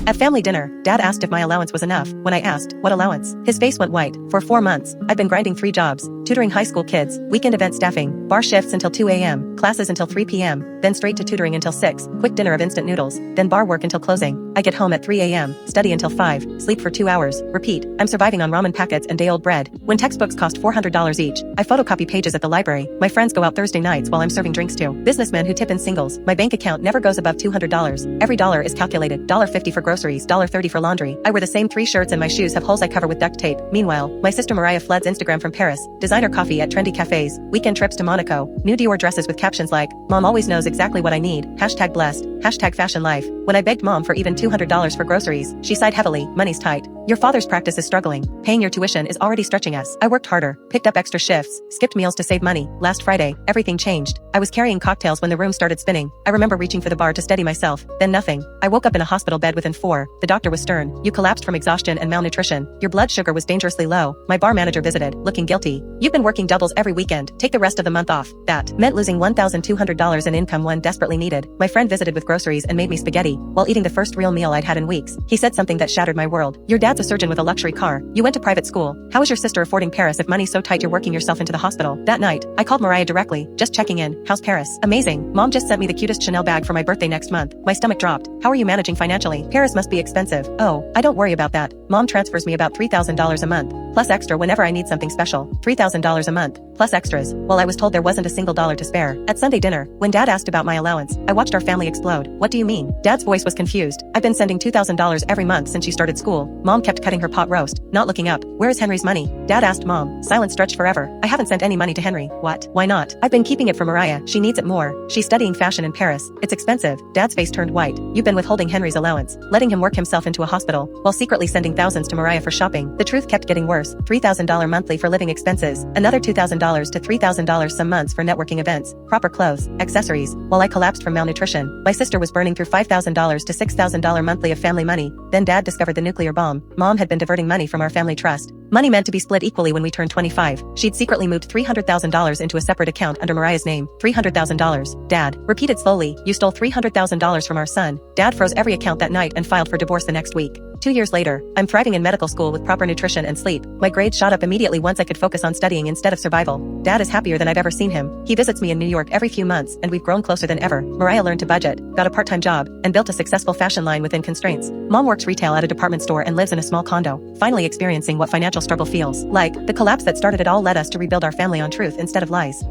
At family dinner, Dad asked if my allowance was enough. When I asked, what allowance? His face went white. For 4 months, I'd been grinding 3 jobs, tutoring high school kids, weekend event staffing, bar shifts until 2 a.m., classes until 3 p.m., then straight to tutoring until 6, quick dinner of instant noodles, then bar work until closing. I get home at 3 a.m., study until 5, sleep for 2 hours, repeat. I'm surviving on ramen packets and day-old bread. When textbooks cost $400 each, I photocopy pages at the library. My friends go out Thursday nights while I'm serving drinks to businessmen who tip in singles. My bank account never goes above $200. Every dollar is calculated. $1.50 for groceries, $1.30 for laundry. I wear the same 3 shirts and my shoes have holes I cover with duct tape. Meanwhile, my sister Mariah floods Instagram from Paris, designer coffee at trendy cafes, weekend trips to Monaco, new Dior dresses with captions like, Mom always knows exactly what I need, #blessed, #fashion life. When I begged Mom for even $200 for groceries, she sighed heavily, money's tight. Your father's practice is struggling. Paying your tuition is already stretching us. I worked harder, picked up extra shifts, skipped meals to save money. Last Friday, everything changed. I was carrying cocktails when the room started spinning. I remember reaching for the bar to steady myself, then nothing. I woke up in a hospital bed within 4. The doctor was stern. You collapsed from exhaustion and malnutrition. Your blood sugar was dangerously low. My bar manager visited, looking guilty. You've been working doubles every weekend. Take the rest of the month off. That meant losing $1,200 in income one desperately needed. My friend visited with groceries and made me spaghetti while eating the first real meal I'd had in weeks. He said something that shattered my world. Your dad's a surgeon with a luxury car. You went to private school. How is your sister affording Paris if money's so tight you're working yourself into the hospital? That night, I called Mariah directly, just checking in. How's Paris? Amazing. Mom just sent me the cutest Chanel bag for my birthday next month. My stomach dropped. How are you managing financially? Paris must be expensive. Oh, I don't worry about that. Mom transfers me about $3,000 a month, plus extra whenever I need something special. $3,000 a month, plus extras. Well, I was told there wasn't a single dollar to spare. At Sunday dinner, when Dad asked about my allowance, I watched our family explode. What do you mean? Dad's voice was confused. I've been sending $2,000 every month since she started school. Mom kept cutting her pot roast, not looking up. Where is Henry's money? Dad asked Mom. Silence stretched forever. I haven't sent any money to Henry. What? Why not? I've been keeping it for Mariah. She needs it more. She's studying fashion in Paris. It's expensive. Dad's face turned white. You've been withholding Henry's allowance, letting him work himself into a hospital, while secretly sending thousands to Mariah for shopping. The truth kept getting worse. $3,000 monthly for living expenses, another $2,000 to $3,000 some months for networking events, proper clothes, accessories, while I collapsed from malnutrition. My sister was burning through $5,000 to $6,000 monthly of family money. Then Dad discovered the nuclear bomb. Mom had been diverting money from our family trust. Money meant to be split equally when we turned 25. She'd secretly moved $300,000 into a separate account under Mariah's name. $300,000. Dad repeated slowly, you stole $300,000 from our son. Dad froze every account that night and filed for divorce the next week. 2 years later, I'm thriving in medical school with proper nutrition and sleep. My grades shot up immediately once I could focus on studying instead of survival. Dad is happier than I've ever seen him. He visits me in New York every few months, and we've grown closer than ever. Mariah learned to budget, got a part-time job, and built a successful fashion line within constraints. Mom works retail at a department store and lives in a small condo, finally experiencing what financial struggle feels like. The collapse that started it all led us to rebuild our family on truth instead of lies.